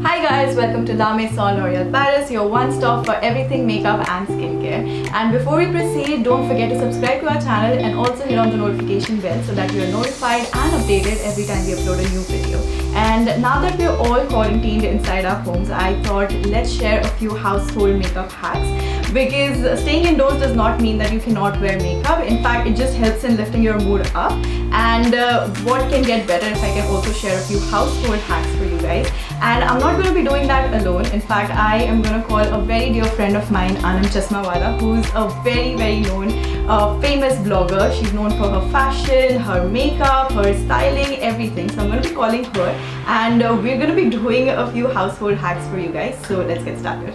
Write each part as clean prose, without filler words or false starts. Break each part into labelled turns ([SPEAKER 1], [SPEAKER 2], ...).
[SPEAKER 1] Hi guys, welcome to Maison L'Oréal Paris, your one-stop for everything makeup and skincare. And before we proceed, don't forget to subscribe to our channel and also hit on the notification bell so that you are notified and updated every time we upload a new video. And now that we're all quarantined inside our homes, I thought let's share a few household makeup hacks, because staying indoors does not mean that you cannot wear makeup. In fact, it just helps in lifting your mood up. And what can get better if I can also share a few household hacks for you guys. And I'm not going to be doing that alone. In fact, I am going to call a very dear friend of mine, Aanam, who's a very known famous blogger. She's known for her fashion, her makeup, her styling, everything. So I'm going to be calling her and we're going to be doing a few household hacks for you guys. So let's get started.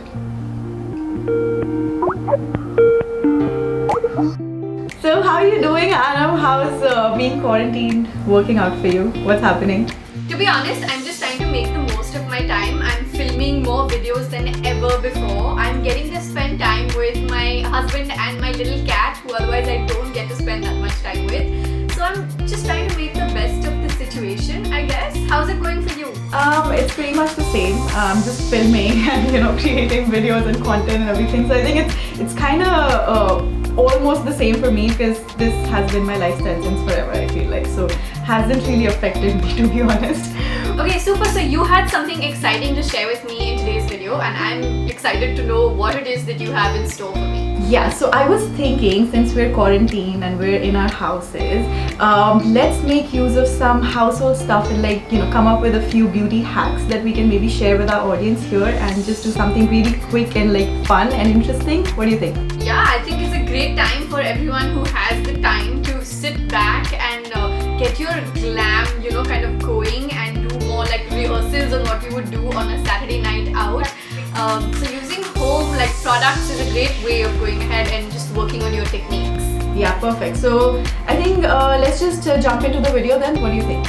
[SPEAKER 1] So how are you doing, Aanam? How's being quarantined working out for you? What's happening?
[SPEAKER 2] To be honest, I'm just trying to make the most of my time. I'm filming more videos than ever before. I'm getting to spend time with my husband and my little cat, who otherwise I don't get to spend that much time with. So I'm just trying to make the best of the situation, I guess. How's it going for you?
[SPEAKER 1] It's pretty much the same. Just filming and creating videos and content and everything. So I think it's kind of almost the same for me, because this has been my lifestyle since forever, I feel like. So hasn't really affected me, to be honest.
[SPEAKER 2] Okay, super. So you had something exciting to share with me in today's video, and I'm excited to know what it is that you have in store for me.
[SPEAKER 1] Yeah, so I was thinking, since we're quarantined and we're in our houses, let's make use of some household stuff and come up with a few beauty hacks that we can maybe share with our audience here, and just do something really quick and fun and interesting. What do you think?
[SPEAKER 2] Yeah, I think it's a great time for everyone who has the time to sit back and get your glam, kind of going, and do more rehearsals on what you would do on a Saturday night out. So using home products is a great way of going ahead and just working on your techniques.
[SPEAKER 1] Yeah, perfect. So I think let's just jump into the video then. What do you think?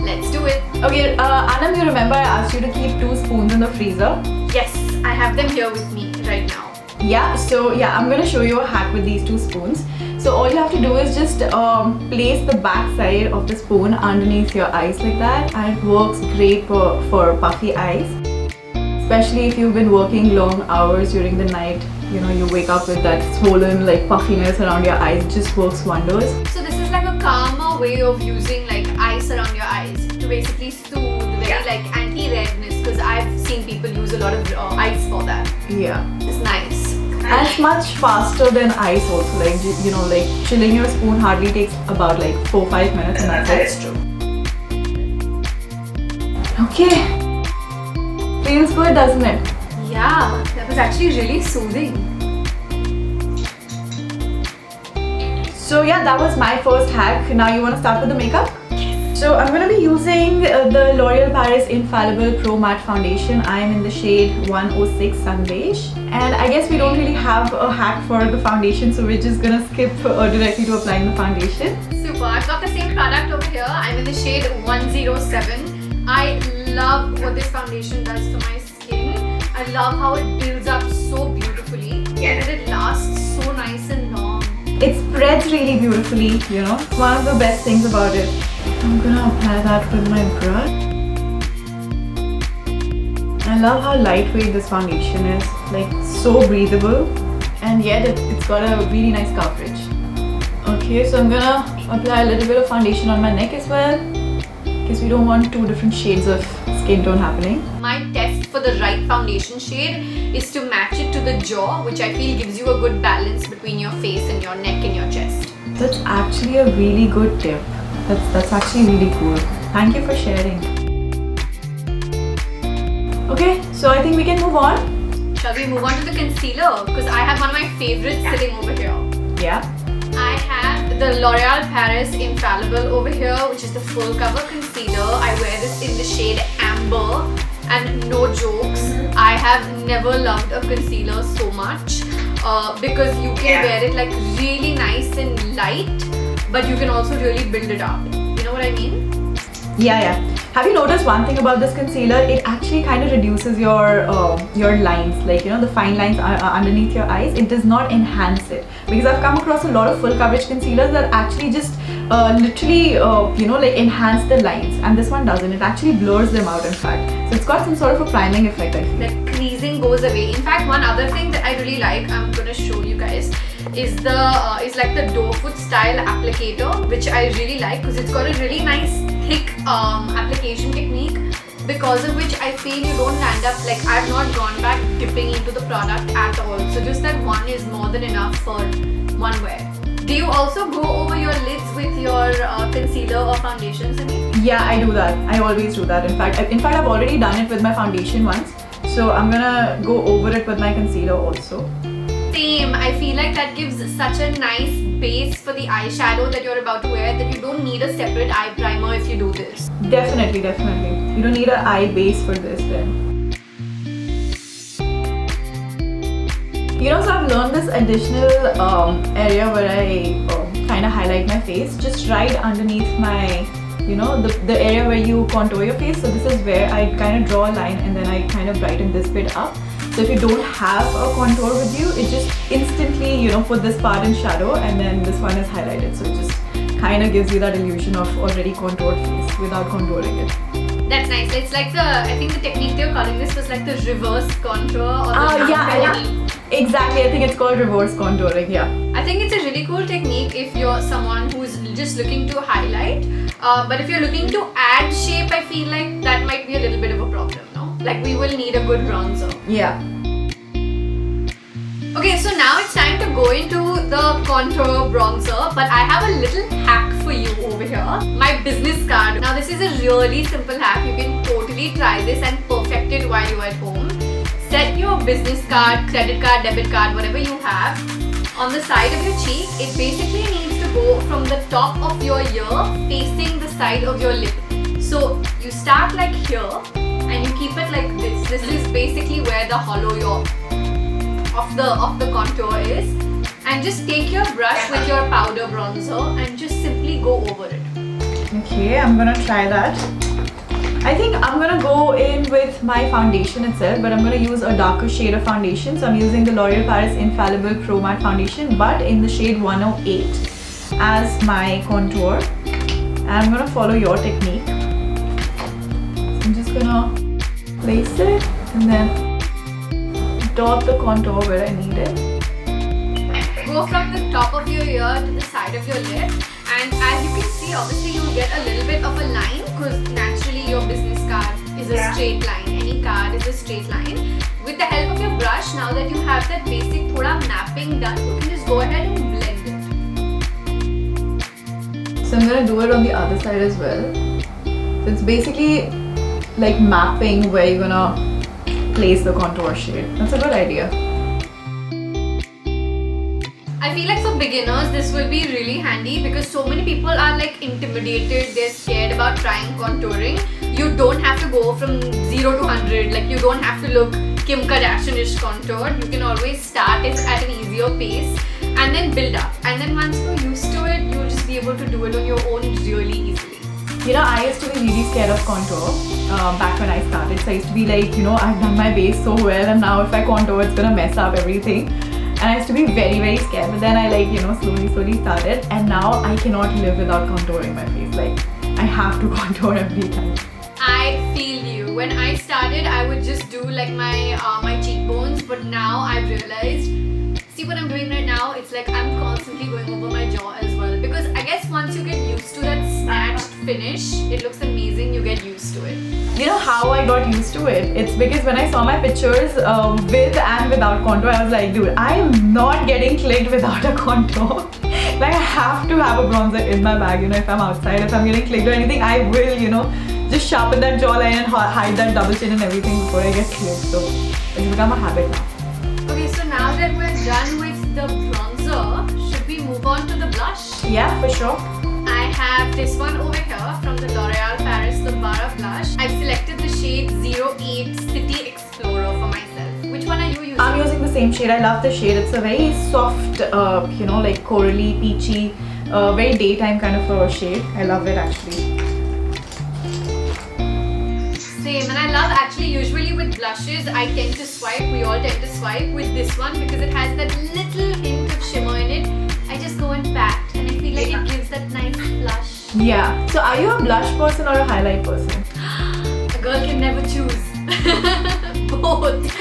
[SPEAKER 2] Let's do it.
[SPEAKER 1] Okay, Aanam, you remember I asked you to keep 2 spoons in the freezer?
[SPEAKER 2] Yes, I have them here with me right now.
[SPEAKER 1] Yeah, so I'm going to show you a hack with these 2 spoons. So all you have to do is just place the back side of the spoon underneath your eyes like that, and it works great for puffy eyes. Especially if you've been working long hours during the night, you wake up with that swollen puffiness around your eyes. It just works wonders.
[SPEAKER 2] So this is a calmer way of using ice around your eyes to basically soothe very anti-redness, because I've seen people use a lot of ice for that.
[SPEAKER 1] Yeah.
[SPEAKER 2] It's nice.
[SPEAKER 1] And it's much faster than ice also. Chilling your spoon hardly takes about 4-5 minutes, and that's
[SPEAKER 2] true.
[SPEAKER 1] Okay. Feels good, doesn't it?
[SPEAKER 2] Yeah, that was actually really soothing.
[SPEAKER 1] So yeah, that was my first hack. Now you want to start with the makeup? So I'm going to be using the L'Oréal Paris Infallible Pro Matte Foundation. I am in the shade 106 Sun Beige. And I guess we don't really have a hack for the foundation, so we're just going to skip directly to applying the foundation.
[SPEAKER 2] Super. I've got the same product over here. I'm in the shade 107. I love what this foundation does to my skin. I love how it builds up so beautifully, and it lasts so nice and long.
[SPEAKER 1] It spreads really beautifully, It's one of the best things about it. I'm gonna apply that with my brush. I love how lightweight this foundation is, so breathable, and yet it's got a really nice coverage. Okay, so I'm gonna apply a little bit of foundation on my neck as well, because we don't want 2 different shades of skin tone happening.
[SPEAKER 2] My test for the right foundation shade is to match it to the jaw, which I feel gives you a good balance between your face and your neck and your chest.
[SPEAKER 1] That's actually a really good tip. That's actually really cool. Thank you for sharing. Okay, so I think we can move on.
[SPEAKER 2] Shall we move on to the concealer? Because I have one of my favorites sitting over here.
[SPEAKER 1] Yeah.
[SPEAKER 2] I have the L'Oréal Paris Infallible over here, which is the full cover concealer. I wear this in the shade Amber, and no jokes, I have never loved a concealer so much, because you can wear it really nice and light, but you can also really build it up. You know what I mean?
[SPEAKER 1] Yeah. Have you noticed one thing about this concealer? It actually kind of reduces your lines, like the fine lines underneath your eyes. It does not enhance it, because I've come across a lot of full coverage concealers that actually just literally like enhance the lines, and this one doesn't. It actually blurs them out, in fact. So it's got some sort of a priming effect, I feel.
[SPEAKER 2] That creasing goes away. In fact, one other thing that I really like, I'm gonna show you guys, is like the doe foot style applicator, which I really like because it's got a really nice thick application technique, because of which I feel you don't land up, like I've not gone back dipping into the product at all. So just that one is more than enough for one wear. Do you also go over your lids with your concealer or foundation, Simmy?
[SPEAKER 1] Yeah, I do that. I always do that. In fact, I've already done it with my foundation once. So I'm gonna go over it with my concealer also.
[SPEAKER 2] Same. I feel like that gives such a nice base for the eyeshadow that you're about to wear, that you don't need a separate eye primer if you do this.
[SPEAKER 1] Definitely. You don't need an eye base for this then. So I've learned this additional area where I kind of highlight my face, just right underneath my, the area where you contour your face. So this is where I kind of draw a line and then I kind of brighten this bit up. So if you don't have a contour with you, it just instantly, put this part in shadow and then this one is highlighted. So it just kind of gives you that illusion of already contoured face without contouring it.
[SPEAKER 2] That's nice. It's like I think the technique they're calling this was like the reverse contour or the
[SPEAKER 1] yeah. Exactly, I think it's called reverse contouring, yeah.
[SPEAKER 2] I think it's a really cool technique if you're someone who's just looking to highlight. But if you're looking to add shape, I feel like that might be a little bit of a problem, no? Like we will need a good bronzer.
[SPEAKER 1] Yeah.
[SPEAKER 2] Okay, so now it's time to go into the contour bronzer, but I have a little hack for you over here. My business card. Now this is a really simple hack. You can totally try this and perfect it while you're at home. Set your business card, credit card, debit card, whatever you have, on the side of your cheek. It basically needs to go from the top of your ear facing the side of your lip. So you start like here and you keep it like this. This is basically where the hollow of the contour is. And just take your brush with your powder bronzer and just simply go over it.
[SPEAKER 1] Okay, I'm gonna try that. I think I'm gonna go in with my foundation itself, but I'm gonna use a darker shade of foundation. So I'm using the L'Oréal Paris Infallible Pro Matte Foundation, but in the shade 108 as my contour. And I'm gonna follow your technique. So I'm just gonna place it and then dot the contour where I need it.
[SPEAKER 2] Go from the top of your ear to the side of your lip, and as you can see, obviously you'll get a little bit of a line because naturally your business card is a straight line. Any card is a straight line. With the help of your brush, now that you have that basic thoda mapping done, you can just go ahead and blend it.
[SPEAKER 1] So I'm gonna do it on the other side as well. So it's basically like mapping where you're gonna place the contour shade. That's a good idea.
[SPEAKER 2] I feel like for beginners this will be really handy because so many people are like intimidated, they're scared about trying contouring. You don't have to go from 0 to 100, like you don't have to look Kim Kardashian-ish contoured. You can always start it at an easier pace and then build up. And then once you're used to it, you'll just be able to do it on your own really easily.
[SPEAKER 1] I used to be really scared of contour back when I started. So I used to be like, I've done my base so well and now if I contour it's gonna mess up everything. And I used to be very, very scared, but then I slowly started, and now I cannot live without contouring my face. Like, I have to contour every time.
[SPEAKER 2] I feel you. When I started, I would just do like my cheekbones, but now I've realized, see what I'm doing right now? It's like I'm constantly going over my jaw as well, because I guess once you get used to that snatched finish, it looks amazing, you get used to it.
[SPEAKER 1] You know how I got used to it? It's because when I saw my pictures with and without contour, I was like, dude, I am not getting clicked without a contour. Like, I have to have a bronzer in my bag, if I'm outside, if I'm getting clicked or anything, I will, just sharpen that jawline and hide that double chin and everything before I get clicked. So it's become a habit now.
[SPEAKER 2] Okay, so now that we're done with the bronzer, should we move on to the blush?
[SPEAKER 1] Yeah, for sure.
[SPEAKER 2] I have this one over here from the L'Oréal Paris the Bara blush. I've selected the shade 08 City Explorer for myself. Which one are you using?
[SPEAKER 1] I'm using the same shade. I love the shade. It's a very soft, like corally, peachy, very daytime kind of a shade. I love it actually.
[SPEAKER 2] Same, and I love actually usually with blushes I tend to swipe, we all tend to swipe with this one because it has that little hint of shimmer in it. I just go and pat and I feel like it gives that nice blush.
[SPEAKER 1] Yeah. So are you a blush person or a highlight person?
[SPEAKER 2] A girl can never choose. Both.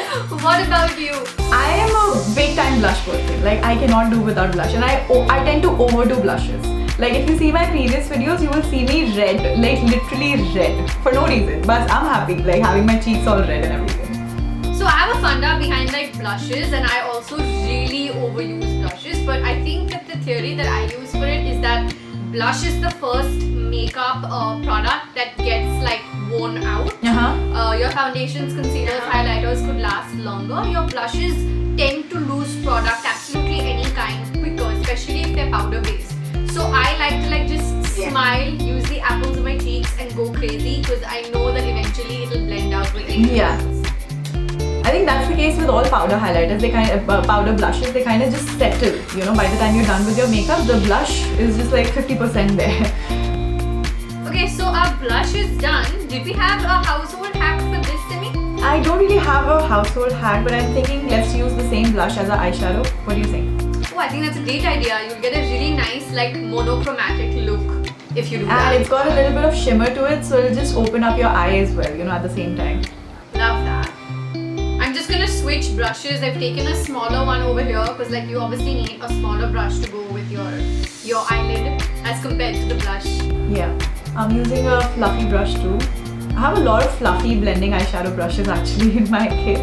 [SPEAKER 2] What about you?
[SPEAKER 1] I am a big time blush person. Like I cannot do without blush, and I tend to overdo blushes. Like if you see my previous videos, you will see me red, like literally red for no reason. But I'm happy, like having my cheeks all red and everything.
[SPEAKER 2] So I have a funda behind like blushes, and I also really overuse blushes. But I think that the theory that I use for it is that blush is the first makeup product that gets like worn out. Your foundations, concealers, highlighters could last longer. Your blushes tend to lose product absolutely any kind quicker, especially if they're powder based. So I like to like just smile, use the apples of my cheeks and go crazy because I know that eventually it'll blend out with anything else.
[SPEAKER 1] I think that's the case with all powder highlighters. They kind of powder blushes. They kind of just settle. You know, by the time you're done with your makeup, the blush is just like 50% there.
[SPEAKER 2] Okay, so our blush is done. Did we have a household hack for this, Simmy?
[SPEAKER 1] I don't really have a household hack, but I'm thinking let's use the same blush as our eyeshadow. What do you think?
[SPEAKER 2] Oh, I think that's a great idea. You'll get a really nice like monochromatic look if you do that.
[SPEAKER 1] And it's got a little bit of shimmer to it, so it'll just open up your eye as well, you know, at the same time.
[SPEAKER 2] Love that. I'm just gonna switch brushes. I've taken a smaller one over here because like you obviously need a smaller brush to go with your eyelid as compared to the blush.
[SPEAKER 1] Yeah. I'm using a fluffy brush too. I have a lot of fluffy blending eyeshadow brushes actually in my kit.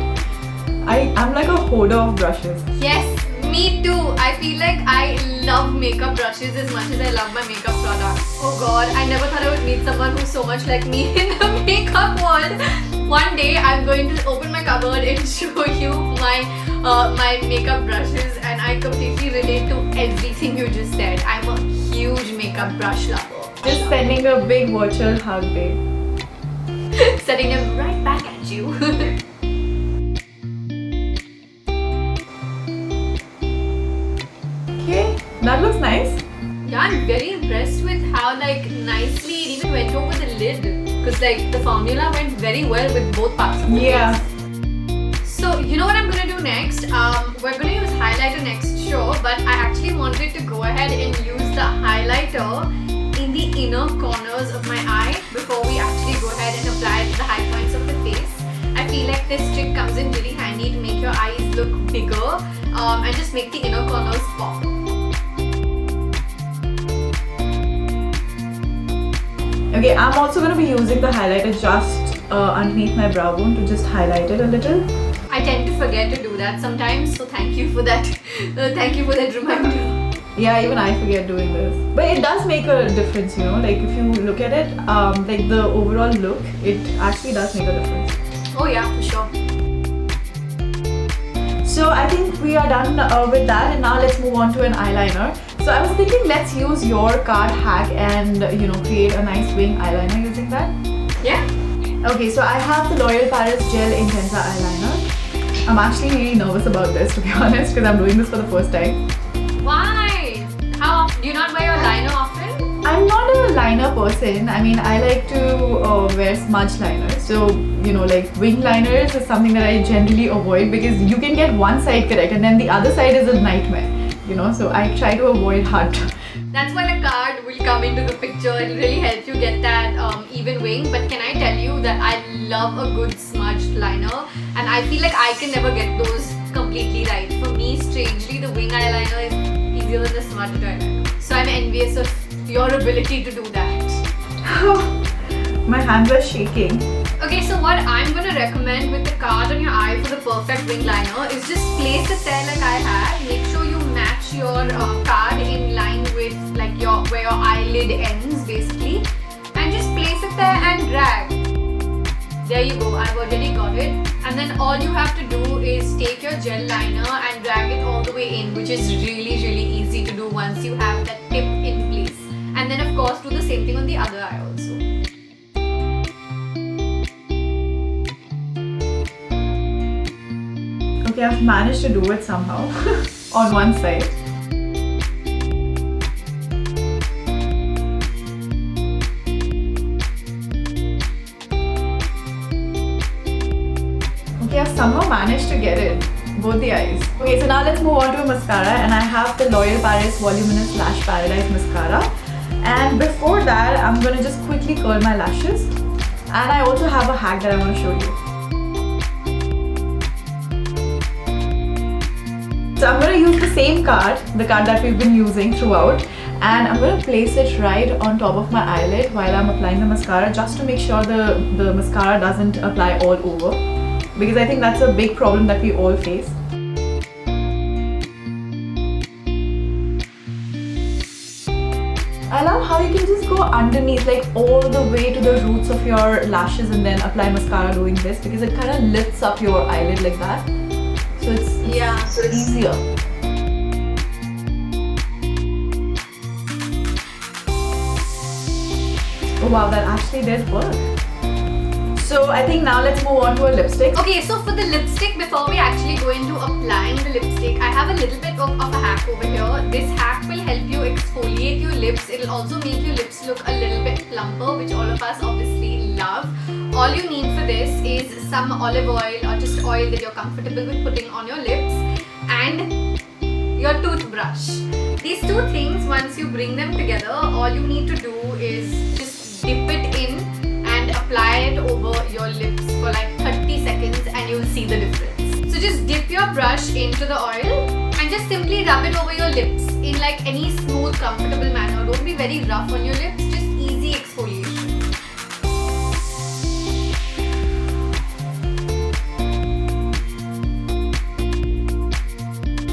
[SPEAKER 1] I'm like a hoarder of brushes.
[SPEAKER 2] Yes, me too. I feel like I love makeup brushes as much as I love my makeup products. Oh god, I never thought I would meet someone who's so much like me in the makeup world. One day I'm going to open my cupboard and show you my makeup brushes, and I completely relate to everything you just said. I'm a huge makeup brush lover.
[SPEAKER 1] Just sending a big virtual hug, babe.
[SPEAKER 2] Sending them right back at you.
[SPEAKER 1] Okay, that looks nice.
[SPEAKER 2] Yeah, I'm very impressed with how like nicely it even went over the lid. Because like the formula went very well with both parts of the face. So you know what I'm gonna do next? We're gonna use highlighter next show, but I actually wanted to go ahead and use the highlighter in the inner corners of my eye before we actually go ahead and apply it to the high points of the face. I feel like this trick comes in really handy to make your eyes look bigger and just make the inner corners pop.
[SPEAKER 1] Okay, I'm also going to be using the highlighter just underneath my brow bone to just highlight it a little.
[SPEAKER 2] I tend to forget to do that sometimes, so thank you for that. Thank you for that reminder.
[SPEAKER 1] Yeah, even I forget doing this. But it does make a difference, you know, like if you look at it, like the overall look, it actually does make a difference.
[SPEAKER 2] Oh yeah, for sure.
[SPEAKER 1] So I think we are done with that, and now let's move on to an eyeliner. So I was thinking let's use your card hack and, you know, create a nice wing eyeliner using that.
[SPEAKER 2] Yeah.
[SPEAKER 1] Okay, so I have the L'Oréal Paris Gel Intensa eyeliner. I'm actually really nervous about this, to be honest, because I'm doing this for the first time.
[SPEAKER 2] Why? How do you not wear your liner often?
[SPEAKER 1] I'm not a liner person. I mean, I like to wear smudge liners. So, you know, like wing liners is something that I generally avoid because you can get one side correct and then the other side is a nightmare. You know, so I try to avoid hard.
[SPEAKER 2] That's why the card will come into the picture. It'll really help you get that even wing. But can I tell you that I love a good smudged liner, and I feel like I can never get those completely right. For me, strangely, the wing eyeliner is easier than the smudged eyeliner. So I'm envious of your ability to do that.
[SPEAKER 1] My hands are shaking.
[SPEAKER 2] Okay, so what I'm going to recommend with the card on your eye for the perfect wing liner is just place it there like I had. Make sure you match your card in line with like where your eyelid ends basically, and just place it there and drag. There you go, I've already got it. And then all you have to do is take your gel liner and drag it all the way in, which is really easy to do once you have that tip in place. And then of course do the same thing on the other eye also.
[SPEAKER 1] Okay, I've managed to do it somehow on one side. somehow managed to get it. Both the eyes. Okay, so now let's move on to a mascara, and I have the L'Oréal Paris Voluminous Lash Paradise Mascara. And before that, I'm gonna just quickly curl my lashes. And I also have a hack that I want to show you. So I'm gonna use the same card, the card that we've been using throughout, and I'm gonna place it right on top of my eyelid while I'm applying the mascara, just to make sure the mascara doesn't apply all over, because I think that's a big problem that we all face. I love how you can just go underneath, like all the way to the roots of your lashes, and then apply mascara doing this, because it kind of lifts up your eyelid like that. So it's easier. Oh wow, that actually did work. So I think now let's move on to a lipstick.
[SPEAKER 2] Okay, so for the lipstick, before we actually go into applying the lipstick, I have a little bit of a hack over here. This hack will help you exfoliate your lips. It'll also make your lips look a little bit plumper, which all of us obviously love. All you need for this is some olive oil, or just oil that you're comfortable with putting on your lips, and your toothbrush. These two things, once you bring them together, all you need to do is just dip it in and apply it over your lips for like 30 seconds, and you'll see the difference. So just dip your brush into the oil and just simply rub it over your lips in like any smooth, comfortable manner. Don't be very rough on your lips, just easy exfoliation.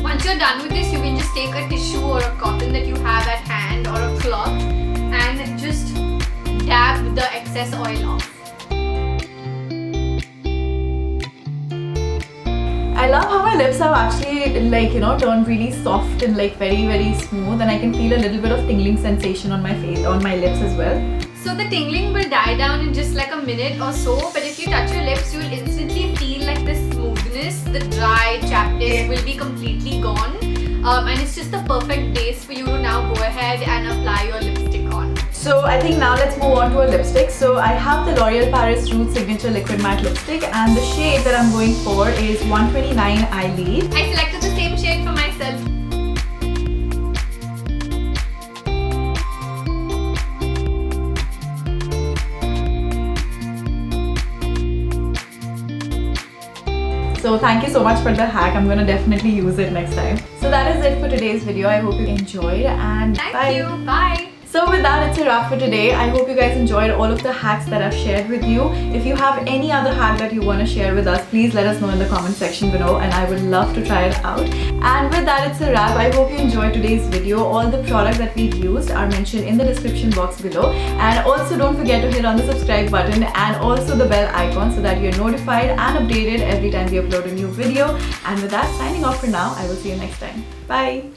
[SPEAKER 2] Once you're done with this, you can just take a tissue or a cotton that you have at hand, or a cloth, and just dab the excess oil off.
[SPEAKER 1] I love how my lips have actually, like, you know, turned really soft and like very smooth, and I can feel a little bit of tingling sensation on my face, on my lips as well.
[SPEAKER 2] So the tingling will die down in just like a minute or so, but if you touch your lips, you will instantly feel like the smoothness, the dry chappedness will be completely gone, and it's just the perfect base for you to now go ahead and apply your lipstick on.
[SPEAKER 1] So I think now let's move on to a lipstick. So I have the L'Oréal Paris Root Signature Liquid Matte Lipstick, and the shade that I'm going for is 129 Eyeliner.
[SPEAKER 2] I selected the same shade for myself.
[SPEAKER 1] So thank you so much for the hack. I'm gonna definitely use it next time. So that is it for today's video. I hope you enjoyed, and
[SPEAKER 2] Thank
[SPEAKER 1] bye.
[SPEAKER 2] you. Bye.
[SPEAKER 1] So with that, it's a wrap for today. I hope you guys enjoyed all of the hacks that I've shared with you. If you have any other hack that you want to share with us, please let us know in the comment section below, and I would love to try it out. And with that, it's a wrap. I hope you enjoyed today's video. All the products that we've used are mentioned in the description box below. And also don't forget to hit on the subscribe button and also the bell icon, so that you're notified and updated every time we upload a new video. And with that, signing off for now. I will see you next time. Bye.